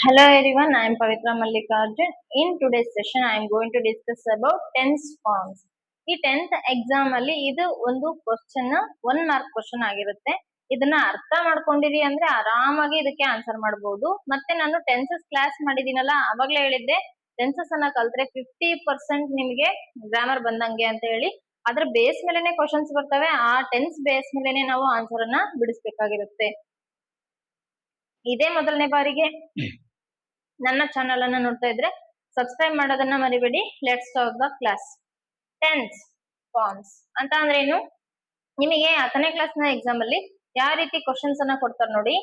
Hello everyone, I am Pavitra Mallikarjun. In today's session, I am going to discuss about tense forms. ಈ 10th exam ಅಲ್ಲಿ ಇದು ಒಂದು question 1 mark question ಆಗಿರುತ್ತೆ. ಇದನ್ನ ಅರ್ಥ ಮಾಡ್ಕೊಂಡಿರಿ ಅಂದ್ರೆ ಆರಾಮಾಗಿ ಇದಕ್ಕೆ ಆನ್ಸರ್ ಮಾಡಬಹುದು. ಮತ್ತೆ ನಾನು ಟೆನ್ಸಸ್ ಕ್ಲಾಸ್ ಮಾಡಿದೀನಲ್ಲ, ಅವಾಗ್ಲೇ ಹೇಳಿದ್ದೆ ಟೆನ್ಸಸ್ ಅನ್ನ ಕಲ್ತ್ರೆ 50% ನಿಮಗೆ ಗ್ರಾಮರ್ ಬಂದಂಗೆ ಅಂತ ಹೇಳಿ. ಅದ್ರ ಬೇಸ್ ಮೇಲೆನೆ ಕ್ವಶನ್ಸ್ ಬರ್ತವೆ. ಆ ಟೆನ್ಸ್ ಬೇಸ್ ಮೇಲೆನೆ ನಾವು ಆನ್ಸರ್ ಅನ್ನ ಬಿಡಿಸ್ಬೇಕಾಗಿರುತ್ತೆ. ಇದೇ ಮೊದಲನೇ ಬಾರಿಗೆ ನನ್ನ ಚಾನಲ್ ಅನ್ನ ನೋಡ್ತಾ ಇದ್ರೆ ಸಬ್ಸ್ಕ್ರೈಬ್ ಮಾಡೋದನ್ನ ಮರಿಬೇಡಿ. Let's start the class. Tense forms ಅಂತ ಅಂದ್ರೆ ಏನು? ನಿಮಗೆ 10ನೇ ಕ್ಲಾಸ್ ನ ಎಕ್ಸಾಮ್ ಅಲ್ಲಿ ಯಾವ ರೀತಿ ಕ್ವಶನ್ಸ್ ಅನ್ನ ಕೊಡ್ತಾರೆ ನೋಡಿ.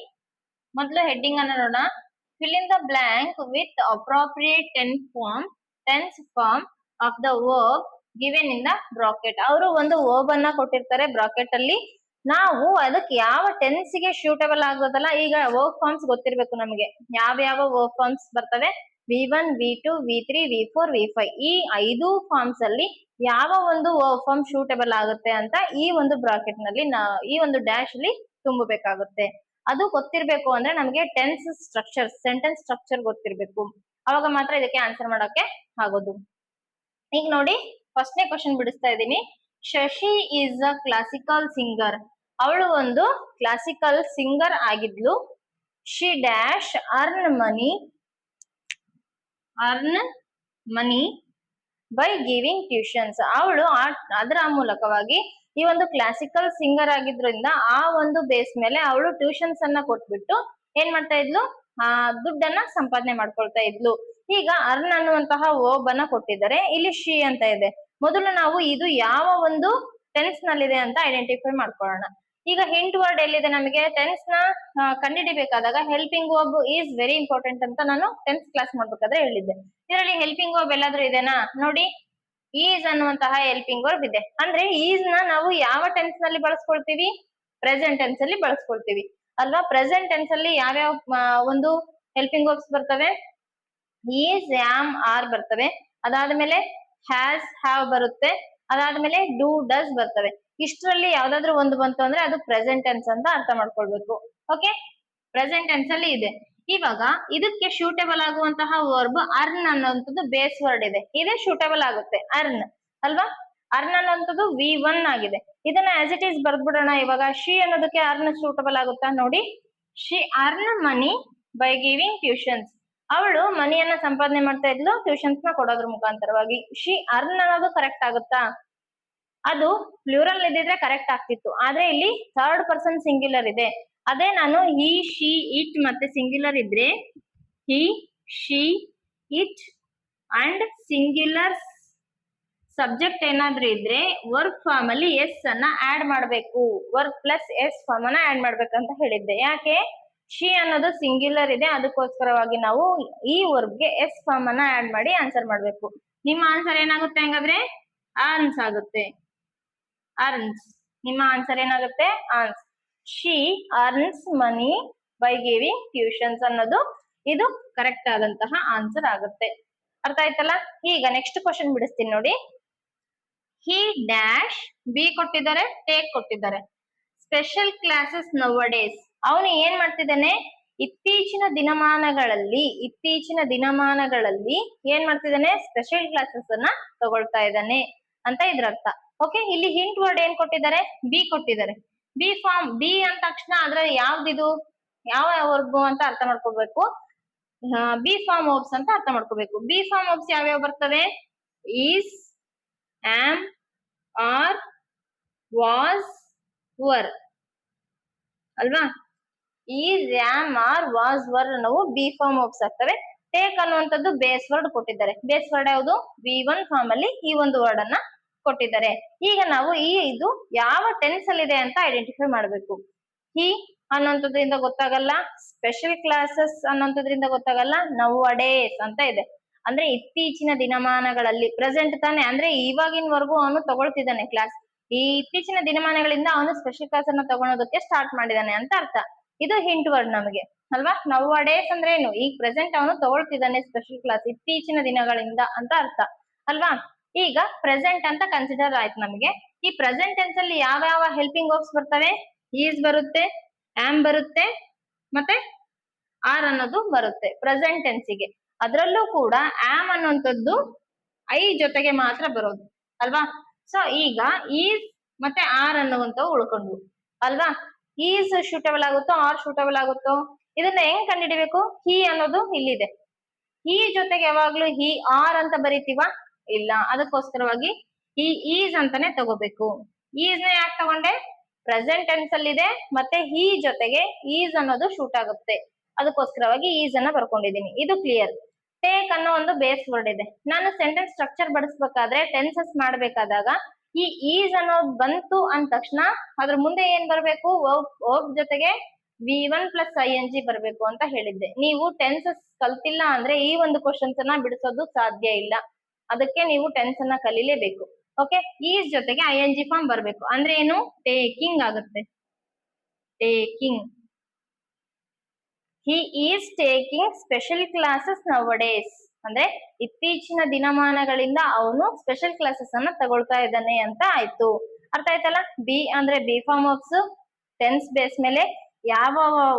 ಮೊದಲು ಹೆಡ್ಡಿಂಗ್ ಅನ್ನ ನೋಡೋಣ. Fill in the blank with appropriate tense form of the verb given in the bracket. ಅವರು ಒಂದು ವರ್ಬ್ ಅನ್ನ ಕೊಟ್ಟಿರ್ತಾರೆ ಬ್ರಾಕೆಟ್ ಅಲ್ಲಿ. ನಾವು ಅದಕ್ಕೆ ಯಾವ ಟೆನ್ಸ್ ಗೆ ಸೂಟಬಲ್ ಆಗೋದಲ್ಲ. ಈಗ ವರ್ಕ್ ಫಾರ್ಮ್ಸ್ ಗೊತ್ತಿರ್ಬೇಕು ನಮಗೆ, ಯಾವ ವರ್ಕ್ ಫಾರ್ಮ್ಸ್ ಬರ್ತವೆ. V1, V2, V3, V4, V5 ಈ 5 ಫಾರ್ಮ್ಸ್ ಅಲ್ಲಿ ಯಾವ ಒಂದು ವರ್ಕ್ ಫಾರ್ಮ್ ಸೂಟಬಲ್ ಆಗುತ್ತೆ ಅಂತ ಈ ಒಂದು ಬ್ರಾಕೆಟ್ ನಲ್ಲಿ ಈ ಒಂದು ಡ್ಯಾಶ್ ಅಲ್ಲಿ ತುಂಬಬೇಕಾಗುತ್ತೆ. ಅದು ಗೊತ್ತಿರ್ಬೇಕು ಅಂದ್ರೆ ನಮಗೆ ಟೆನ್ಸ್ ಸ್ಟ್ರಕ್ಚರ್, ಸೆಂಟೆನ್ಸ್ ಸ್ಟ್ರಕ್ಚರ್ ಗೊತ್ತಿರ್ಬೇಕು. ಅವಾಗ ಮಾತ್ರ ಇದಕ್ಕೆ ಆನ್ಸರ್ ಮಾಡಕ್ಕೆ ಆಗೋದು. ಈಗ ನೋಡಿ, ಫಸ್ಟ್ನೇ ಕ್ವಶನ್ ಬಿಡಿಸ್ತಾ ಇದ್ದೀನಿ. Shashi is a classical singer. ಅವಳು ಒಂದು ಕ್ಲಾಸಿಕಲ್ ಸಿಂಗರ್ ಆಗಿದ್ಲು. She dash earn money by giving tuitions. ಅವಳು ಅದರ ಮೂಲಕವಾಗಿ ಈ ಒಂದು ಕ್ಲಾಸಿಕಲ್ ಸಿಂಗರ್ ಆಗಿದ್ರಿಂದ ಆ ಒಂದು ಬೇಸ್ ಮೇಲೆ ಅವಳು ಟ್ಯೂಷನ್ಸ್ ಅನ್ನ ಕೊಟ್ಬಿಟ್ಟು ಏನ್ ಮಾಡ್ತಾ ಇದ್ಲು, ದುಡ್ಡನ್ನ ಸಂಪಾದನೆ ಮಾಡ್ಕೊಳ್ತಾ ಇದ್ಲು. ಈಗ ಅರ್ನ್ ಅನ್ನುವಂತಹ ವರ್ಬ್ ಅನ್ನ ಕೊಟ್ಟಿದ್ದಾರೆ, ಇಲ್ಲಿ ಶಿ ಅಂತ ಇದೆ. ಮೊದಲು ನಾವು ಇದು ಯಾವ ಒಂದು ಟೆನ್ಸ್ ನಲ್ಲಿದೆ ಅಂತ ಐಡೆಂಟಿಫೈ ಮಾಡ್ಕೊಳ್ಳೋಣ. ಈಗ ಹಿಂಟ್ ವರ್ಡ್ ಎಲ್ಲಿದೆ? ನಮಗೆ ಟೆನ್ಸ್ ನ ಕಂಡುಹಿಡಿಬೇಕಾದಾಗ helping verb is very important ಅಂತ ನಾನು 10th ಕ್ಲಾಸ್ ಮಾಡ್ಬೇಕಾದ್ರೆ ಹೇಳಿದ್ದೆ. ಇದರಲ್ಲಿ ಹೆಲ್ಪಿಂಗ್ ವರ್ಬ್ ಎಲ್ಲಾದ್ರೂ ಇದೆನಾ ನೋಡಿ. ಈಸ್ ಅನ್ನುವಂತಹ ಹೆಲ್ಪಿಂಗ್ ವರ್ಬ್ ಇದೆ. ಅಂದ್ರೆ ಈಸ್ ನ ನಾವು ಯಾವ ಟೆನ್ಸ್ ನಲ್ಲಿ ಬಳಸ್ಕೊಳ್ತೀವಿ? ಪ್ರೆಸೆಂಟ್ ಟೆನ್ಸ್ ಅಲ್ಲಿ ಬಳಸ್ಕೊಳ್ತೀವಿ ಅಲ್ವಾ. ಪ್ರೆಸೆಂಟ್ ಟೆನ್ಸ್ ಅಲ್ಲಿ ಯಾವ್ಯಾವ ಒಂದು ಹೆಲ್ಪಿಂಗ್ ವರ್ಬ್ಸ್ ಬರ್ತವೆ? ಈಸ್, ಆಮ್, ಆರ್ ಬರ್ತವೆ. ಅದಾದ್ಮೇಲೆ ಹ್ಯಾಸ್, ಹ್ಯಾವ್ ಬರುತ್ತೆ. ಅದಾದ್ಮೇಲೆ ಡೂ, ಡಸ್ ಬರ್ತವೆ. ಇಷ್ಟರಲ್ಲಿ ಯಾವ್ದಾದ್ರು ಒಂದು ಬಂತು ಅಂದ್ರೆ ಅದು ಪ್ರೆಸೆಂಟ್ ಟೆನ್ಸ್ ಅಂತ ಅರ್ಥ ಮಾಡ್ಕೊಳ್ಬೇಕು. ಓಕೆ, ಪ್ರೆಸೆಂಟ್ ಟೆನ್ಸ್ ಅಲ್ಲಿ ಇದೆ. ಇವಾಗ ಇದಕ್ಕೆ ಸೂಟಬಲ್ ಆಗುವಂತಹ ವರ್ಬ್ ಅರ್ನ್ ಅನ್ನುವಂಥದ್ದು ಬೇಸ್ ವರ್ಡ್ ಇದೆ. ಇದೇ ಸೂಟಬಲ್ ಆಗುತ್ತೆ, ಅರ್ನ್ ಅಲ್ವಾ. ಅರ್ನ್ ಅನ್ನುವಂಥದ್ದು V1 ಆಗಿದೆ. ಇದನ್ನ ಆಸ್ ಇಟ್ ಈಸ್ ಬರ್ದ್ಬಿಡೋಣ. ಇವಾಗ ಶಿ ಅನ್ನೋದಕ್ಕೆ ಅರ್ನ್ ಸೂಟಬಲ್ ಆಗುತ್ತಾ ನೋಡಿ. She earn money by giving tuitions. ಅವಳು ಮನಿಯನ್ನ ಸಂಪಾದನೆ ಮಾಡ್ತಾ ಇದ್ಲು ಟ್ಯೂಷನ್ಸ್ ನ ಕೊಡೋದ್ರ ಮುಖಾಂತರವಾಗಿ. ಶಿ ಅರ್ನ್ ಅನ್ನೋದು ಕರೆಕ್ಟ್ ಆಗುತ್ತಾ? ಅದು ಪ್ಲೂರಲ್ ಇದ್ದಿದ್ರೆ ಕರೆಕ್ಟ್ ಆಗ್ತಿತ್ತು. ಆದ್ರೆ ಇಲ್ಲಿ ಥರ್ಡ್ ಪರ್ಸನ್ ಸಿಂಗ್ಯುಲರ್ ಇದೆ. ಅದೇ ನಾನು ಹಿ, ಶಿ, ಇಟ್ ಮತ್ತೆ ಸಿಂಗ್ಯುಲರ್ ಇದ್ರೆ he, she, it and singular subject ಏನಾದ್ರೂ ಇದ್ರೆ ವರ್ಕ್ ಫಾರ್ಮ್ ಅಲ್ಲಿ ಎಸ್ ಅನ್ನ ಆಡ್ ಮಾಡಬೇಕು. ವರ್ಕ್ ಪ್ಲಸ್ ಎಸ್ ಫಾರ್ಮ್ ಅನ್ನ ಆಡ್ ಮಾಡ್ಬೇಕಂತ ಹೇಳಿದ್ದೆ. ಯಾಕೆ? ಶಿ ಅನ್ನೋದು ಸಿಂಗ್ಯುಲರ್ ಇದೆ, ಅದಕ್ಕೋಸ್ಕರವಾಗಿ ನಾವು ಈ ವರ್ಬ್ಗೆ ಎಸ್ ಫಾರ್ಮ್ ಅನ್ನ ಆಡ್ ಮಾಡಿ ಆನ್ಸರ್ ಮಾಡ್ಬೇಕು. ನಿಮ್ಮ ಆನ್ಸರ್ ಏನಾಗುತ್ತೆ ಹಂಗಾದ್ರೆ? ಅರ್ನ್ಸ್ ಆಗುತ್ತೆ. ಅರ್ನ್ಸ್. ನಿಮ್ಮ ಆನ್ಸರ್ ಏನಾಗುತ್ತೆ? Earns. She earns money by giving tuitions ಅನ್ನೋದು ಇದು ಕರೆಕ್ಟ್ ಆದಂತಹ ಆನ್ಸರ್ ಆಗುತ್ತೆ. ಅರ್ಥ ಆಯ್ತಲ್ಲ? ಈಗ ನೆಕ್ಸ್ಟ್ ಕ್ವಶನ್ ಬಿಡಿಸ್ತೀನಿ ನೋಡಿ. ಹಿ ಡ್ಯಾಶ್ ಬಿ ಕೊಟ್ಟಿದ್ದಾರೆ, ಟೇಕ್ ಕೊಟ್ಟಿದ್ದಾರೆ. Special classes nowadays. ಅವನು ಏನ್ ಮಾಡ್ತಿದ್ದಾನೆ? ಇತ್ತೀಚಿನ ದಿನಮಾನಗಳಲ್ಲಿ ಏನ್ ಮಾಡ್ತಿದ್ದಾನೆ? ಸ್ಪೆಷಲ್ ಕ್ಲಾಸಸ್ ಅನ್ನ ತಗೊಳ್ತಾ ಇದ್ದಾನೆ ಅಂತ ಇದ್ರ ಅರ್ಥ. ಓಕೆ, ಇಲ್ಲಿ ಹಿಂಟ್ ವರ್ಡ್ ಏನ್ ಕೊಟ್ಟಿದ್ದಾರೆ? ಬಿ ಕೊಟ್ಟಿದ್ದಾರೆ. ಬಿ ಫಾರ್ಮ್, ಬಿ ಅಂದ ತಕ್ಷಣ ಅದ್ರ ಯಾವ್ದಿದು, ಯಾವ ವರ್ಬ್ ಅಂತ ಅರ್ಥ ಮಾಡ್ಕೋಬೇಕು. ಬಿ ಫಾರ್ಮ್ ವರ್ಬ್ಸ್ ಅಂತ ಅರ್ಥ ಮಾಡ್ಕೋಬೇಕು. ಬಿ ಫಾರ್ಮ್ ವರ್ಬ್ಸ್ ಯಾವ್ಯಾವ ಬರ್ತವೆ? Is, am, are, was, were ಅಲ್ವಾ. Is, am, are, was, were ನಾವು ಬಿ ಫಾರ್ಮ್ ವರ್ಬ್ಸ್ ಆಗ್ತವೆ. ಟೇಕ್ ಅನ್ನುವಂಥದ್ದು ಬೇಸ್ ವರ್ಡ್ ಕೊಟ್ಟಿದ್ದಾರೆ. ಬೇಸ್ ವರ್ಡ್ ಯಾವುದು? V1 ಫಾರ್ಮ್ ಅಲ್ಲಿ ಈ ಒಂದು ವರ್ಡ್ ಅನ್ನ ಕೊಟ್ಟಿದ್ದಾರೆ. ಈಗ ನಾವು ಇದು ಯಾವ ಟೆನ್ಸ್ ಅಲ್ಲಿ ಇದೆ ಅಂತ ಐಡೆಂಟಿಫೈ ಮಾಡಬೇಕು. ಹಿ ಅನ್ನೋಂಥದ್ರಿಂದ ಗೊತ್ತಾಗಲ್ಲ, ಸ್ಪೆಷಲ್ ಕ್ಲಾಸಸ್ ಅನ್ನೋಂಥದ್ರಿಂದ ಗೊತ್ತಾಗಲ್ಲ, ನೌವಡೇಸ್ ಅಂತ ಇದೆ. ಅಂದ್ರೆ ಇತ್ತೀಚಿನ ದಿನಮಾನಗಳಲ್ಲಿ, ಪ್ರೆಸೆಂಟ್ ತಾನೆ, ಅಂದ್ರೆ ಇವಾಗಿನವರೆಗೂ ಅವನು ತಗೊಳ್ತಿದ್ದಾನೆ ಕ್ಲಾಸ್. ಈ ಇತ್ತೀಚಿನ ದಿನಮಾನಗಳಿಂದ ಅವನು ಸ್ಪೆಷಲ್ ಕ್ಲಾಸ್ ಅನ್ನ ತಗೊಳೋದಕ್ಕೆ ಸ್ಟಾರ್ಟ್ ಮಾಡಿದಾನೆ ಅಂತ ಅರ್ಥ. ಇದು ಹಿಂಟ್ ವರ್ಡ್ ನಮಗೆ ಅಲ್ವಾ. ನೌವಡೇಸ್ ಅಂದ್ರೆ ಏನು? ಈಗ ಪ್ರೆಸೆಂಟ್ ಅವನು ತಗೊಳ್ತಿದ್ದಾನೆ ಸ್ಪೆಷಲ್ ಕ್ಲಾಸ್ ಇತ್ತೀಚಿನ ದಿನಗಳಿಂದ ಅಂತ ಅರ್ಥ ಅಲ್ವಾ. ಈಗ ಪ್ರೆಸೆಂಟ್ ಅಂತ ಕನ್ಸಿಡರ್ ಆಯ್ತು ನಮಗೆ. ಈ ಪ್ರೆಸೆಂಟ್ ಟೆನ್ಸ್ ಅಲ್ಲಿ ಯಾವ ಹೆಲ್ಪಿಂಗ್ ವರ್ಬ್ಸ್ ಬರ್ತವೆ? ಈಸ್ ಬರುತ್ತೆ, ಆಮ್ ಬರುತ್ತೆ, ಮತ್ತೆ ಆರ್ ಅನ್ನೋದು ಬರುತ್ತೆ ಪ್ರೆಸೆಂಟ್ ಟೆನ್ಸಿಗೆ. ಅದರಲ್ಲೂ ಕೂಡ ಆಮ್ ಅನ್ನುವಂಥದ್ದು ಐ ಜೊತೆಗೆ ಮಾತ್ರ ಬರೋದು ಅಲ್ವಾ. ಸೊ ಈಗ ಈಸ್ ಮತ್ತೆ ಆರ್ ಅನ್ನುವಂಥವು ಉಳ್ಕೊಂಡ್ವು ಅಲ್ವಾ. ಈಸ್ ಶೂಟಬಲ್ ಆಗುತ್ತೋ ಆರ್ ಶೂಟಬಲ್ ಆಗುತ್ತೋ, ಇದನ್ನ ಹೆಂಗ್ ಕಂಡುಹಿಡಿಬೇಕು? ಹಿ ಅನ್ನೋದು ಇಲ್ಲಿದೆ, ಈ ಜೊತೆಗೆ ಯಾವಾಗ್ಲೂ ಹಿ ಆರ್ ಅಂತ ಬರೀತೀವ? ಇಲ್ಲ, ಅದಕ್ಕೋಸ್ಕರವಾಗಿ ಈ ಈಸ್ ಅಂತಾನೆ ತಗೋಬೇಕು. ಈಸ್ ನ ಯಾಕೆ ತಗೊಂಡೆ? ಪ್ರೆಸೆಂಟ್ ಟೆನ್ಸ್ ಅಲ್ಲಿ ಇದೆ, ಮತ್ತೆ ಹಿ ಜೊತೆಗೆ ಈಸ್ ಅನ್ನೋದು ಶೂಟ್ ಆಗುತ್ತೆ, ಅದಕ್ಕೋಸ್ಕರವಾಗಿ ಈಸ್ ಅನ್ನ ಬರ್ಕೊಂಡಿದ್ದೀನಿ. ಇದು ಕ್ಲಿಯರ್. ಟೇಕ್ ಅನ್ನೋ ಒಂದು ಬೇಸ್ ವರ್ಡ್ ಇದೆ. ನಾನು ಸೆಂಟೆನ್ಸ್ ಸ್ಟ್ರಕ್ಚರ್ ಬಡಿಸ್ಬೇಕಾದ್ರೆ ಟೆನ್ಸಸ್ ಮಾಡ್ಬೇಕಾದಾಗ ಈ ಈಸ್ ಅನ್ನೋದು ಬಂತು ಅಂದ ತಕ್ಷಣ ಅದ್ರ ಮುಂದೆ ಏನ್ ಬರ್ಬೇಕು? ವರ್ಬ್ ಜೊತೆಗೆ V1 ಪ್ಲಸ್ ING ಬರ್ಬೇಕು ಅಂತ ಹೇಳಿದ್ದೆ. ನೀವು ಟೆನ್ಸಸ್ ಕಲ್ತಿಲ್ಲ ಅಂದ್ರೆ ಈ ಒಂದು ಕ್ವಶನ್ಸ್ ಅನ್ನ ಬಿಡಿಸೋದು ಸಾಧ್ಯ ಇಲ್ಲ. ಅದಕ್ಕೆ ನೀವು ಟೆನ್ಸ್ ಅನ್ನ ಕಲೀಲೇಬೇಕು. ಓಕೆ, ಈಸ್ ಜೊತೆಗೆ ING ಫಾರ್ಮ್ ಬರ್ಬೇಕು. ಅಂದ್ರೆ ಏನು? ಟೇಕಿಂಗ್ ಆಗುತ್ತೆ. Taking. He is taking special classes nowadays. ಅಂದ್ರೆ ಇತ್ತೀಚಿನ ದಿನಮಾನಗಳಿಂದ ಅವನು ಸ್ಪೆಷಲ್ ಕ್ಲಾಸಸ್ ಅನ್ನ ತಗೊಳ್ತಾ ಇದ್ದಾನೆ ಅಂತ ಆಯ್ತು. ಅರ್ಥ ಆಯ್ತಲ್ಲ. ಬಿ ಅಂದ್ರೆ be form verbs tense base ಮೇಲೆ ಯಾವ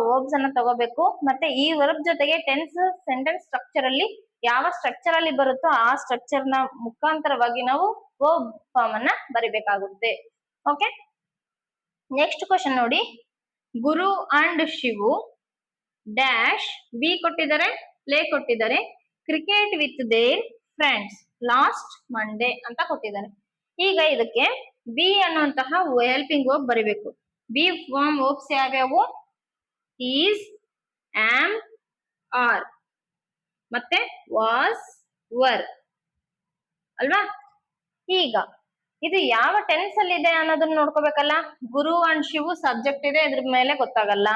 ವರ್ಬ್ಸ್ ಅನ್ನ ತಗೋಬೇಕು, ಮತ್ತೆ ಈ ವರ್ಬ್ ಜೊತೆಗೆ ಟೆನ್ಸ್ ಸೆಂಟೆನ್ಸ್ ಸ್ಟ್ರಕ್ಚರ್ ಅಲ್ಲಿ ಯಾವ ಸ್ಟ್ರಕ್ಚರ್ ಅಲ್ಲಿ ಬರುತ್ತೋ ಆ ಸ್ಟ್ರಕ್ಚರ್ ನ ಮುಖಾಂತರವಾಗಿ ನಾವು ವರ್ಬ್ ಫಾರ್ಮ್ ಅನ್ನ ಬರಿಬೇಕಾಗುತ್ತೆ. ಓಕೆ, ನೆಕ್ಸ್ಟ್ ಕ್ವಶನ್ ನೋಡಿ. ಗುರು ಅಂಡ್ ಶಿವು ಡ್ಯಾಶ್ ಬಿ ಕೊಟ್ಟಿದ್ದಾರೆ, ಪ್ಲೇ ಕೊಟ್ಟಿದ್ದಾರೆ, cricket with their friends last Monday ಅಂತ ಕೊಟ್ಟಿದ್ದಾರೆ. ಈಗ ಇದಕ್ಕೆ ಬಿ ಅನ್ನುವಂತಹ ಹೆಲ್ಪಿಂಗ್ ವರ್ಬ್ ಬರಿಬೇಕು. ಬಿ ಫಾರ್ಮ್ ವರ್ಬ್ಸ್ ಯಾವ್ಯಾವು? ಈಸ್, ಆಮ್, ಆರ್ ಮತ್ತೆ ವಾಸ್, ವರ್ ಅಲ್ವಾ. ಈಗ ಇದು ಯಾವ ಟೆನ್ಸ್ ಅಲ್ಲಿ ಇದೆ ಅನ್ನೋದನ್ನ ನೋಡ್ಕೋಬೇಕಲ್ಲ. ಗುರು ಅಂಡ್ ಶಿವು ಸಬ್ಜೆಕ್ಟ್ ಇದೆ, ಇದ್ರ ಮೇಲೆ ಗೊತ್ತಾಗಲ್ಲ.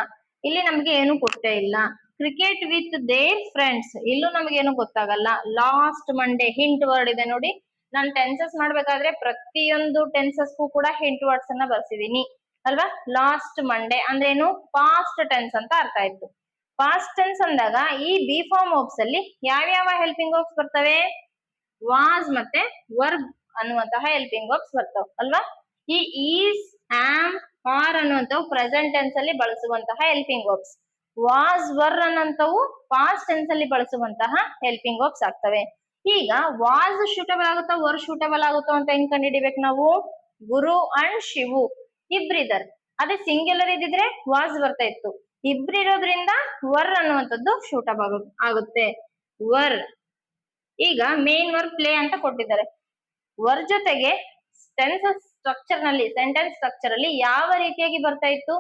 ಇಲ್ಲಿ ನಮ್ಗೆ ಏನು ಕೊಟ್ಟೇ ಇಲ್ಲ. ಕ್ರಿಕೆಟ್ ವಿತ್ ದೇರ್ ಫ್ರೆಂಡ್ಸ್, ಇಲ್ಲೂ ನಮ್ಗೆ ಏನು ಗೊತ್ತಾಗಲ್ಲ. ಲಾಸ್ಟ್ ಮಂಡೇ ಹಿಂಟ್ ವರ್ಡ್ ಇದೆ ನೋಡಿ. ನಾನು ಟೆನ್ಸಸ್ ಮಾಡ್ಬೇಕಾದ್ರೆ ಪ್ರತಿಯೊಂದು ಟೆನ್ಸಸ್ಗೂ ಕೂಡ ಹಿಂಟ್ ವರ್ಡ್ಸ್ ಅನ್ನ ಬರ್ಸಿದೀನಿ ಅಲ್ವಾ. ಲಾಸ್ಟ್ ಮಂಡೇ ಅಂದ್ರೆ ಏನು? ಪಾಸ್ಟ್ ಟೆನ್ಸ್ ಅಂತ ಅರ್ಥ ಆಯ್ತು. ಪಾಸ್ಟ್ ಟೆನ್ಸ್ ಅಂದಾಗ ಈ ಬಿ ಫಾರ್ಮ್ ವರ್ಬ್ಸ್ ಅಲ್ಲಿ ಯಾವ್ಯಾವ ಹೆಲ್ಪಿಂಗ್ ವರ್ಬ್ಸ್ ಬರ್ತವೆ? ವಾಸ್ ಮತ್ತೆ ವರ್ಬ್ ಅನ್ನುವಂತಹ ಹೆಲ್ಪಿಂಗ್ ವರ್ಬ್ಸ್ ಬರ್ತಾವ ಅಲ್ವಾ. ಈ ಈಸ್, ಆಮ್, ಆರ್ ಅನ್ನುವಂಥವು ಪ್ರೆಸೆಂಟ್ ಟೆನ್ಸ್ ಅಲ್ಲಿ ಬಳಸುವಂತಹ ಹೆಲ್ಪಿಂಗ್ ವರ್ಬ್ಸ್. ವಾಸ್, ವರ್ ಅನ್ನುವಂಥವು ಪಾಸ್ಟ್ ಟೆನ್ಸ್ ಅಲ್ಲಿ ಬಳಸುವಂತಹ ಹೆಲ್ಪಿಂಗ್ ವರ್ಬ್ಸ್ ಆಗ್ತವೆ. ಈಗ ವಾಸ್ ಶೂಟಬಲ್ ಆಗುತ್ತಾ ವರ್ ಶೂಟಬಲ್ ಆಗುತ್ತೋ ಅಂತ ಹೆಂಗ್ ಕಂಡುಹಿಡಿಬೇಕು ನಾವು? ಗುರು ಅಂಡ್ ಶಿವು ಇಬ್ರಿದಾರೆ, ಅದೇ ಸಿಂಗ್ಯುಲರ್ ಇದ್ದಿದ್ರೆ ವಾಸ್ ಬರ್ತಾ ಇತ್ತು. ಇಬ್ರಿರೋದ್ರಿಂದ ವರ್ ಅನ್ನುವಂಥದ್ದು ಶೂಟಬಲ್ ಆಗುತ್ತೆ. ವರ್. ಈಗ ಮೇನ್ ವರ್ಬ್ ಪ್ಲೇ ಅಂತ ಕೊಟ್ಟಿದ್ದಾರೆ. ವರ್ ಜೊತೆಗೆ ಸೆಂಟೆನ್ಸ್ ಸ್ಟ್ರಕ್ಚರ್ ಅಲ್ಲಿ ಯಾವ ರೀತಿಯಾಗಿ ಬರ್ತಾ ಇತ್ತು?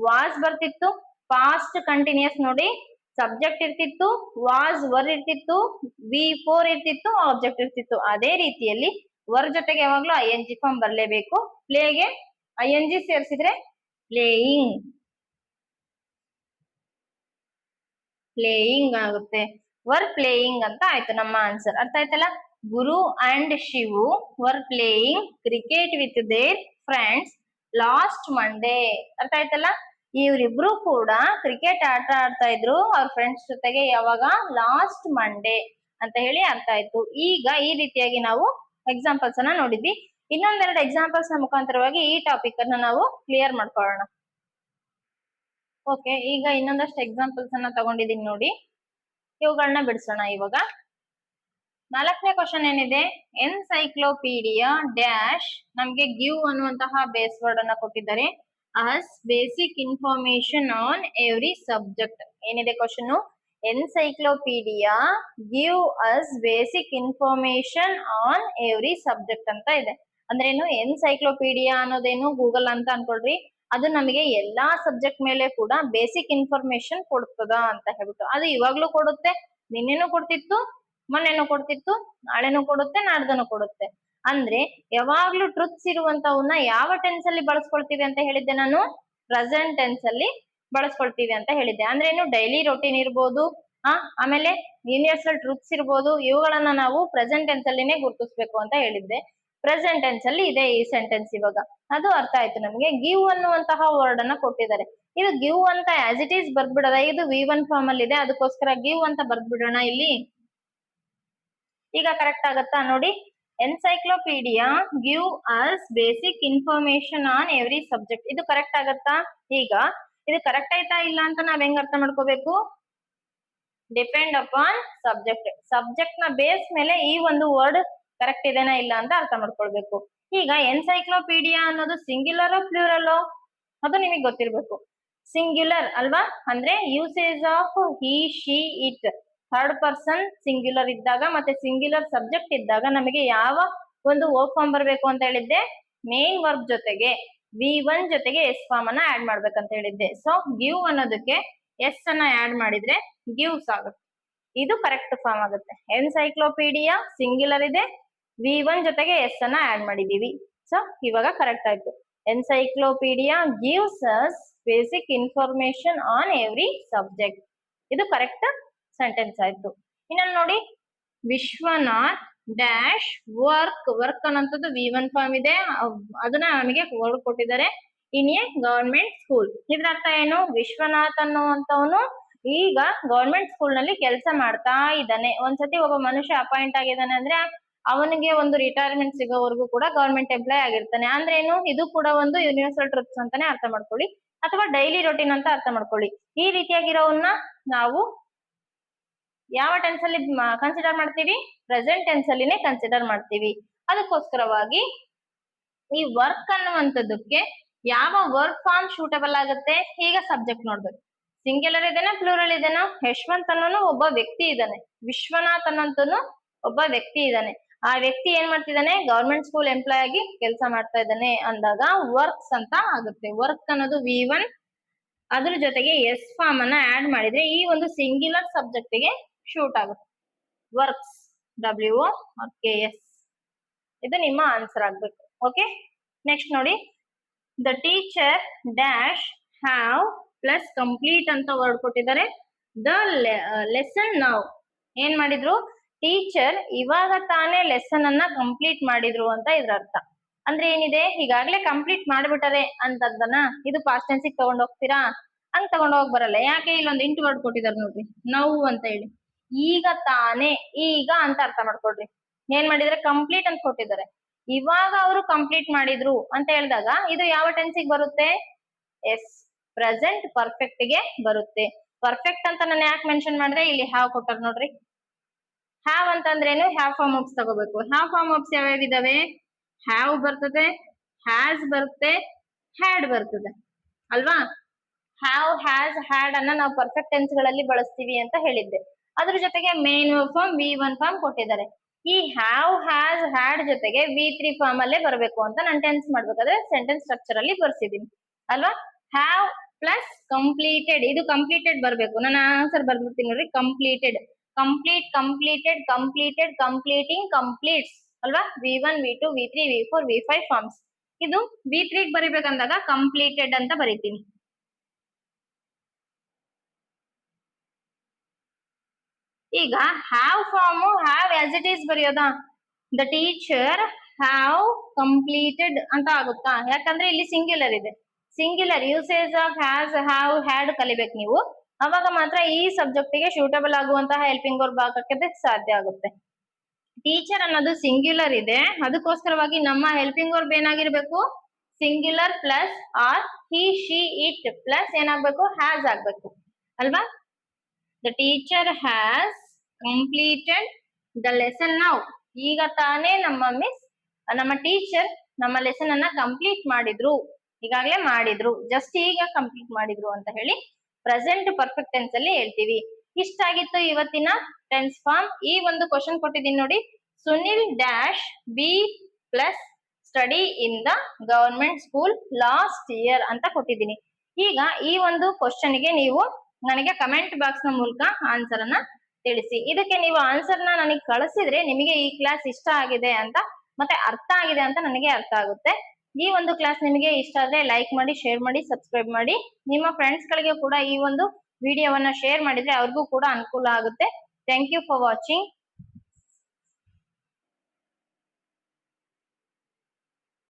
ವಾಸ್ ಬರ್ತಿತ್ತು, ಪಾಸ್ಟ್ ಕಂಟಿನ್ಯೂಸ್ ನೋಡಿ, ಸಬ್ಜೆಕ್ಟ್ ಇರ್ತಿತ್ತು, ವಾಸ್ ವರ್ ಇರ್ತಿತ್ತು, V4 ಇರ್ತಿತ್ತು, ಆಬ್ಜೆಕ್ಟ್ ಇರ್ತಿತ್ತು. ಅದೇ ರೀತಿಯಲ್ಲಿ ವರ್ ಜೊತೆಗೆ ಯಾವಾಗ್ಲೂ ING ಫಾರ್ಮ್ ಬರ್ಲೇಬೇಕು. ಪ್ಲೇಗೆ ING ಸೇರಿಸಿದ್ರೆ ಪ್ಲೇಯಿಂಗ್, ಪ್ಲೇಯಿಂಗ್ ಆಗುತ್ತೆ. ವರ್ ಪ್ಲೇಯಿಂಗ್ ಅಂತ ಆಯ್ತು ನಮ್ಮ ಆನ್ಸರ್. ಅರ್ಥ ಆಯ್ತಲ್ಲ. Guru and Shivu were playing cricket with their friends last Monday. ಅರ್ಥ ಆಯ್ತಲ್ಲ. ಇವರಿಬ್ರು ಕೂಡ ಕ್ರಿಕೆಟ್ ಆಟ ಆಡ್ತಾ ಇದ್ರು ಅವ್ರ ಫ್ರೆಂಡ್ಸ್ ಜೊತೆಗೆ. ಯಾವಾಗ? ಲಾಸ್ಟ್ ಮಂಡೇ ಅಂತ ಹೇಳಿ ಅರ್ಥ ಆಯ್ತು. ಈಗ ಈ ರೀತಿಯಾಗಿ ನಾವು ಎಕ್ಸಾಂಪಲ್ಸ್ ಅನ್ನ ನೋಡಿದ್ವಿ. ಇನ್ನೊಂದೆರಡು ಎಕ್ಸಾಂಪಲ್ಸ್ ನ ಮುಖಾಂತರವಾಗಿ ಈ ಟಾಪಿಕ್ ಅನ್ನ ನಾವು ಕ್ಲಿಯರ್ ಮಾಡ್ಕೊಳ್ಳೋಣ. ಓಕೆ, ಈಗ ಇನ್ನೊಂದಷ್ಟು ಎಕ್ಸಾಂಪಲ್ಸ್ ಅನ್ನ ತಗೊಂಡಿದೀನಿ ನೋಡಿ, ಇವುಗಳನ್ನ ಬಿಡಿಸೋಣ. ಇವಾಗ 4ನೇ ಕ್ವಶನ್ ಏನಿದೆ? ಎನ್ಸೈಕ್ಲೋಪೀಡಿಯಾ ಡ್ಯಾಶ್ ನಮ್ಗೆ ಗಿವ್ ಅನ್ನುವಂತಹ ಬೇಸ್ ವರ್ಡ್ ಅನ್ನ ಕೊಟ್ಟಿದ್ದಾರೆ. Us basic information on every subject. ಏನಿದೆ question? Encyclopedia give us basic information on every subject ಅಂತ ಇದೆ. ಅಂದ್ರೇನು? ಎನ್ಸೈಕ್ಲೋಪೀಡಿಯಾ ಅನ್ನೋದೇನು? ಗೂಗಲ್ ಅಂತ ಅನ್ಕೊಳ್ರಿ. ಅದು ನಮಗೆ ಎಲ್ಲಾ ಸಬ್ಜೆಕ್ಟ್ ಮೇಲೆ ಕೂಡ ಬೇಸಿಕ್ ಇನ್ಫಾರ್ಮೇಶನ್ ಕೊಡ್ತದ ಅಂತ ಹೇಳ್ಬಿಟ್ಟು. ಅದು ಇವಾಗ್ಲೂ ಕೊಡುತ್ತೆ, ನಿನ್ನೆನೂ ಕೊಡ್ತಿತ್ತು, ಮೊನ್ನೆನೂ ಕೊಡ್ತಿತ್ತು, ನಾಳೆನೂ ಕೊಡುತ್ತೆ, ನಾಡ್ದನು ಕೊಡುತ್ತೆ. ಅಂದ್ರೆ ಯಾವಾಗ್ಲೂ ಟ್ರುತ್ಸ್ ಇರುವಂತವನ್ನ ಯಾವ ಟೆನ್ಸ್ ಅಲ್ಲಿ ಬಳಸ್ಕೊಳ್ತೀವಿ ಅಂತ ಹೇಳಿದ್ದೆ ನಾನು? ಪ್ರೆಸೆಂಟ್ ಟೆನ್ಸ್ ಅಲ್ಲಿ ಬಳಸ್ಕೊಳ್ತೀವಿ ಅಂತ ಹೇಳಿದ್ದೆ. ಅಂದ್ರೆ ಏನು? ಡೈಲಿ ರೊಟೀನ್ ಇರ್ಬೋದು, ಆಮೇಲೆ ಯೂನಿವರ್ಸಲ್ ಟ್ರೂತ್ಸ್ ಇರ್ಬೋದು, ಇವುಗಳನ್ನ ನಾವು ಪ್ರೆಸೆಂಟ್ ಟೆನ್ಸ್ ಅಲ್ಲಿನೇ ಗುರುತಿಸ್ಬೇಕು ಅಂತ ಹೇಳಿದ್ದೆ. ಪ್ರೆಸೆಂಟ್ ಟೆನ್ಸ್ ಅಲ್ಲಿ ಇದೆ ಈ ಸೆಂಟೆನ್ಸ್. ಇವಾಗ ಅದು ಅರ್ಥ ಆಯ್ತು ನಮಗೆ. ಗಿವ್ ಅನ್ನುವಂತಹ ವರ್ಡ್ ಅನ್ನ ಕೊಟ್ಟಿದ್ದಾರೆ. ಇದು ಗಿವ್ ಅಂತ ಆಸ್ ಇಟ್ ಈಸ್ ಬರ್ದ್ಬಿಡೋದ? ಇದು V1 ಫಾರ್ಮ್ ಅಲ್ಲಿ ಇದೆ, ಅದಕ್ಕೋಸ್ಕರ ಗಿವ್ ಅಂತ ಬರ್ದ್ಬಿಡೋಣ ಇಲ್ಲಿ. ಈಗ ಕರೆಕ್ಟ್ ಆಗತ್ತಾ ನೋಡಿ? Encyclopaedia give us basic information on every subject. ಇದು ಕರೆಕ್ಟ್ ಆಗತ್ತಾ? ಈಗ ಇದು ಕರೆಕ್ಟ್ ಆಯ್ತಾ ಇಲ್ಲ ಅಂತ ನಾವ್ ಹೆಂಗ್ ಅರ್ಥ ಮಾಡ್ಕೋಬೇಕು? Depend upon subject. ಸಬ್ಜೆಕ್ಟ್ ನ ಬೇಸ್ ಮೇಲೆ ಈ ಒಂದು ವರ್ಡ್ ಕರೆಕ್ಟ್ ಇದೆನಾ ಇಲ್ಲ ಅಂತ ಅರ್ಥ ಮಾಡ್ಕೊಳ್ಬೇಕು. ಈಗ ಎನ್ಸೈಕ್ಲೋಪೀಡಿಯಾ ಅನ್ನೋದು ಸಿಂಗ್ಯುಲರ್ ಪ್ಲೂರಲ್ ಅದು ನಿಮಗೆ ಗೊತ್ತಿರ್ಬೇಕು. ಸಿಂಗ್ಯುಲರ್ ಅಲ್ವಾ, ಅಂದ್ರೆ usage of he she it third person singular ಇದ್ದಾಗ ಮತ್ತೆ ಸಿಂಗ್ಯುಲರ್ ಸಬ್ಜೆಕ್ಟ್ ಇದ್ದಾಗ ನಮಗೆ ಯಾವ ಒಂದು ವರ್ಕ್ ಫಾರ್ಮ್ ಬರಬೇಕು ಅಂತ ಹೇಳಿದ್ದೆ, ಮೇನ್ ವರ್ಬ್ ಜೊತೆಗೆ V1 ಜೊತೆಗೆ ಎಸ್ ಫಾರ್ಮ್ ಅನ್ನ ಆಡ್ ಮಾಡ್ಬೇಕಂತ ಹೇಳಿದ್ದೆ. ಸೊ ಗಿವ್ ಅನ್ನೋದಕ್ಕೆ ಎಸ್ ಅನ್ನ ಆಡ್ ಮಾಡಿದ್ರೆ ಗಿವ್ಸ್ ಆಗುತ್ತೆ. ಇದು ಕರೆಕ್ಟ್ ಫಾರ್ಮ್ ಆಗುತ್ತೆ. ಎನ್ಸೈಕ್ಲೋಪೀಡಿಯಾ ಸಿಂಗ್ಯುಲರ್ ಇದೆ, V1 ಜೊತೆಗೆ ಎಸ್ ಅನ್ನ ಆಡ್ ಮಾಡಿದೀವಿ. ಸೊ ಇವಾಗ ಕರೆಕ್ಟ್ ಆಯ್ತು. Encyclopaedia gives us basic information on every subject. ಇದು ಕರೆಕ್ಟ್ ಸೆಂಟೆನ್ಸ್ ಆಯ್ತು. ಇನ್ನ ನೋಡಿ, ವಿಶ್ವನಾಥ್ ಡ್ಯಾಶ್ ವರ್ಕ್ ಅನ್ನೋಂಥದ್ದು V1 ಫಾರ್ಮ್ ಇದೆ, ಅದನ್ನ ನಮಗೆ ವರ್ಡ್ ಕೊಟ್ಟಿದ್ದಾರೆ ಇನ್ ಎ ಗವರ್ಮೆಂಟ್ ಸ್ಕೂಲ್. ಇದ್ರ ಅರ್ಥ ಏನು, ವಿಶ್ವನಾಥ್ ಅನ್ನುವಂಥವನು ಈಗ ಗವರ್ಮೆಂಟ್ ಸ್ಕೂಲ್ ನಲ್ಲಿ ಕೆಲಸ ಮಾಡ್ತಾ ಇದ್ದಾನೆ. ಒಂದ್ಸತಿ ಒಬ್ಬ ಮನುಷ್ಯ ಅಪಾಯಿಂಟ್ ಆಗಿದ್ದಾನೆ ಅಂದ್ರೆ ಅವನಿಗೆ ಒಂದು ರಿಟೈರ್ಮೆಂಟ್ ಸಿಗೋವರೆಗೂ ಕೂಡ ಗವರ್ಮೆಂಟ್ ಎಂಪ್ಲಾಯ್ ಆಗಿರ್ತಾನೆ. ಅಂದ್ರೆ ಏನು, ಇದು ಕೂಡ ಒಂದು ಯೂನಿವರ್ಸಲ್ ಟ್ರೂತ್ಸ್ ಅಂತಾನೆ ಅರ್ಥ ಮಾಡ್ಕೊಳ್ಳಿ, ಅಥವಾ ಡೈಲಿ ರೊಟೀನ್ ಅಂತ ಅರ್ಥ ಮಾಡ್ಕೊಳ್ಳಿ. ಈ ರೀತಿಯಾಗಿರೋವನ್ನ ನಾವು ಯಾವ ಟೆನ್ಸ್ ಅಲ್ಲಿ ಕನ್ಸಿಡರ್ ಮಾಡ್ತೀವಿ, ಪ್ರೆಸೆಂಟ್ ಟೆನ್ಸ್ ಅಲ್ಲಿನೇ ಕನ್ಸಿಡರ್ ಮಾಡ್ತೀವಿ. ಅದಕ್ಕೋಸ್ಕರವಾಗಿ ಈ ವರ್ಕ್ ಅನ್ನುವಂಥದ್ದಕ್ಕೆ ಯಾವ ವರ್ಕ್ ಫಾರ್ಮ್ ಸೂಟಬಲ್ ಆಗುತ್ತೆ, ಈಗ ಸಬ್ಜೆಕ್ಟ್ ನೋಡ್ಬೇಕು. ಸಿಂಗ್ಯುಲರ್ ಇದೆನಾ ಪ್ಲೂರಲ್ ಇದೆನಾ, ಯಶವಂತ್ ಅನ್ನೋನು ಒಬ್ಬ ವ್ಯಕ್ತಿ ಇದ್ದಾನೆ, ವಿಶ್ವನಾಥ್ ಅನ್ನೋಂತನು ಒಬ್ಬ ವ್ಯಕ್ತಿ ಇದ್ದಾನೆ. ಆ ವ್ಯಕ್ತಿ ಏನ್ ಮಾಡ್ತಿದ್ದಾನೆ, ಗವರ್ಮೆಂಟ್ ಸ್ಕೂಲ್ ಎಂಪ್ಲಾಯ್ ಆಗಿ ಕೆಲಸ ಮಾಡ್ತಾ ಇದ್ದಾನೆ ಅಂದಾಗ ವರ್ಕ್ಸ್ ಅಂತ ಆಗುತ್ತೆ. ವರ್ಕ್ ಅನ್ನೋದು V1, ಅದ್ರ ಜೊತೆಗೆ ಎಸ್ ಫಾರ್ಮ್ ಅನ್ನ ಆಡ್ ಮಾಡಿದ್ರೆ ಈ ಒಂದು ಸಿಂಗ್ಯುಲರ್ ಸಬ್ಜೆಕ್ಟ್ ಗೆ ಶೂಟ್ ಆಗುತ್ತೆ. Works WORKS. ಇದು ನಿಮ್ಮ ಆನ್ಸರ್ ಆಗ್ಬೇಕು. ಓಕೆ, ನೆಕ್ಸ್ಟ್ ನೋಡಿ, the teacher dash have plus complete ಅಂತ ವರ್ಡ್ ಕೊಟ್ಟಿದ್ದಾರೆ. ದ ಲೆಸನ್ ನೌ ಏನ್ ಮಾಡಿದ್ರು, ಟೀಚರ್ ಇವಾಗ ತಾನೇ ಲೆಸನ್ ಅನ್ನ ಕಂಪ್ಲೀಟ್ ಮಾಡಿದ್ರು ಅಂತ ಇದ್ರ ಅರ್ಥ. ಅಂದ್ರೆ ಏನಿದೆ, ಈಗಾಗ್ಲೇ ಕಂಪ್ಲೀಟ್ ಮಾಡ್ಬಿಟ್ಟಾರೆ ಅಂತದನ್ನ ಇದು ಪಾಸ್ಟ್ ಟೆನ್ಸ್ ತಗೊಂಡ್ ಹೋಗ್ತೀರಾ, ಹಂಗ್ ತಗೊಂಡ್ ಹೋಗ್ ಬರಲ್ಲ. ಯಾಕೆ, ಇಲ್ಲೊಂದು ಇಂಟು ವರ್ಡ್ ಕೊಟ್ಟಿದ್ದಾರೆ ನೋಡ್ರಿ, ನೌ ಅಂತ ಹೇಳಿ. ಈಗ ತಾನೇ, ಈಗ ಅಂತ ಅರ್ಥ ಮಾಡ್ಕೊಡ್ರಿ. ಏನ್ ಮಾಡಿದ್ರೆ, ಕಂಪ್ಲೀಟ್ ಅಂತ ಕೊಟ್ಟಿದ್ದಾರೆ, ಇವಾಗ ಅವರು ಕಂಪ್ಲೀಟ್ ಮಾಡಿದ್ರು ಅಂತ ಹೇಳಿದಾಗ ಇದು ಯಾವ ಟೆನ್ಸಿಗೆ ಬರುತ್ತೆ, ಎಸ್ ಪ್ರೆಸೆಂಟ್ ಪರ್ಫೆಕ್ಟ್ ಗೆ ಬರುತ್ತೆ. ಪರ್ಫೆಕ್ಟ್ ಅಂತ ನಾನು ಯಾಕೆ ಮೆನ್ಷನ್ ಮಾಡಿದ್ರೆ, ಇಲ್ಲಿ ಹ್ಯಾವ್ ಕೊಟ್ಟಾರ ನೋಡ್ರಿ. ಹ್ಯಾವ್ ಅಂತಂದ್ರೇನು, ಹ್ಯಾವ್ ಫಾರ್ಮ್ ಆಫ್ಸ್ ತಗೋಬೇಕು. ಹ್ಯಾವ್ ಫಾರ್ಮ್ ಆಫ್ಸ್ ಯಾವ್ಯಾವ ಇದಾವೆ, ಹ್ಯಾವ್ ಬರ್ತದೆ, ಹ್ಯಾಸ್ ಬರುತ್ತೆ, ಹ್ಯಾಡ್ ಬರ್ತದೆ ಅಲ್ವಾ. ಹ್ಯಾವ್, ಹ್ಯಾಸ್, ಹ್ಯಾಡ್ ಅನ್ನ ನಾವು ಪರ್ಫೆಕ್ಟ್ ಟೆನ್ಸ್ ಗಳಲ್ಲಿ ಬಳಸ್ತೀವಿ ಅಂತ ಹೇಳಿದ್ದೆ. ಅದ್ರ ಜೊತೆಗೆ ಮೇನ್ ಫಾರ್ಮ್ V1 ಫಾರ್ಮ್ ಕೊಟ್ಟಿದ್ದಾರೆ. ಈ ಹ್ಯಾವ್, ಹ್ಯಾಸ್, ಹ್ಯಾಡ್ ಜೊತೆಗೆ V3 ಫಾರ್ಮ್ ಅಲ್ಲೇ ಬರಬೇಕು ಅಂತ ನಾನು ಟೆನ್ಸ್ ಮಾಡ್ಬೇಕಾದ್ರೆ ಸೆಂಟೆನ್ಸ್ ಸ್ಟ್ರಕ್ಚರ್ ಅಲ್ಲಿ ಬರ್ಸಿದೀನಿ ಅಲ್ವಾ. ಹ್ಯಾವ್ ಪ್ಲಸ್ ಕಂಪ್ಲೀಟೆಡ್, ಇದು ಕಂಪ್ಲೀಟೆಡ್ ಬರಬೇಕು. ನಾನು ಆನ್ಸರ್ ಬರ್ಬಿಡ್ತೀನಿ ನೋಡ್ರಿ, completed, complete, completed, completed, completing, completes ಅಲ್ವಾ. V1, V2, V3, V4, V5 forms. ಇದು V3 ಬರಿಬೇಕಂದಾಗ ಕಂಪ್ಲೀಟೆಡ್ ಅಂತ ಬರಿತೀನಿ. ಈಗ have form have as it is ಬರೆಯೋದಾ, ದ ಟೀಚರ್ ಹ್ಯಾವ್ ಕಂಪ್ಲೀಟೆಡ್ ಅಂತ ಆಗುತ್ತಾ, ಯಾಕಂದ್ರೆ ಇಲ್ಲಿ ಸಿಂಗ್ಯುಲರ್ ಇದೆ. Singular usage of has, have, had ಕಲಿಬೇಕು ನೀವು, ಅವಾಗ ಮಾತ್ರ ಈ ಸಬ್ಜೆಕ್ಟ್ ಗೆ ಸೂಟಬಲ್ ಆಗುವಂತಹ ಹೆಲ್ಪಿಂಗ್ ವರ್ಬ್ ಹಾಕಕ್ಕೆ ಸಾಧ್ಯ ಆಗುತ್ತೆ. ಟೀಚರ್ ಅನ್ನೋದು ಸಿಂಗ್ಯುಲರ್ ಇದೆ, ಅದಕ್ಕೋಸ್ಕರವಾಗಿ ನಮ್ಮ ಹೆಲ್ಪಿಂಗ್ ವರ್ಬ್ ಏನಾಗಿರ್ಬೇಕು, singular plus are he she it plus ಏನಾಗ್ಬೇಕು, ಹ್ಯಾಸ್ ಆಗ್ಬೇಕು ಅಲ್ವಾ. The teacher has completed the lesson now, ಈಗ ತಾನೇ ನಮ್ಮ ಟೀಚರ್ ನಮ್ಮ ಲೆಸನ್ ಅನ್ನ ಕಂಪ್ಲೀಟ್ ಮಾಡಿದ್ರು, ಈಗಾಗಲೇ ಮಾಡಿದ್ರು, ಜಸ್ಟ್ ಈಗ ಕಂಪ್ಲೀಟ್ ಮಾಡಿದ್ರು ಅಂತ ಹೇಳಿ ಪ್ರೆಸೆಂಟ್ ಪರ್ಫೆಕ್ಟ್ ಟೆನ್ಸ್ ಅಲ್ಲಿ ಹೇಳ್ತೀವಿ. ಇಷ್ಟ ಆಗಿತ್ತು ಇವತ್ತಿನ ಟೆನ್ಸ್ ಫಾರ್ಮ್. ಈ ಒಂದು ಕ್ವಶನ್ ಕೊಟ್ಟಿದ್ದೀನಿ ನೋಡಿ, Sunil dash B plus study in the government school last year ಅಂತ ಕೊಟ್ಟಿದ್ದೀನಿ. ಈಗ ಈ ಒಂದು ಕ್ವಶನ್ ಗೆ ನೀವು ನನಗೆ ಕಮೆಂಟ್ ಬಾಕ್ಸ್ ನ ಮೂಲಕ ಆನ್ಸರ್ ಅನ್ನ ತಿಳಿಸಿ. ಇದಕ್ಕೆ ನೀವು ಆನ್ಸರ್ ನ ನನಗೆ ಕಳಿಸಿದ್ರೆ ನಿಮಗೆ ಈ ಕ್ಲಾಸ್ ಇಷ್ಟ ಆಗಿದೆ ಅಂತ ಮತ್ತೆ ಅರ್ಥ ಆಗಿದೆ ಅಂತ ನನಗೆ ಅರ್ಥ ಆಗುತ್ತೆ. ಈ ಒಂದು ಕ್ಲಾಸ್ ನಿಮಗೆ ಇಷ್ಟ ಆದ್ರೆ ಲೈಕ್ ಮಾಡಿ, ಶೇರ್ ಮಾಡಿ, ಸಬ್ಸ್ಕ್ರೈಬ್ ಮಾಡಿ. ನಿಮ್ಮ ಫ್ರೆಂಡ್ಸ್ ಗಳಿಗೆ ಕೂಡ ಈ ಒಂದು ವಿಡಿಯೋವನ್ನ ಶೇರ್ ಮಾಡಿದ್ರೆ ಅವ್ರಿಗೂ ಕೂಡ ಅನುಕೂಲ ಆಗುತ್ತೆ. Thank you for watching.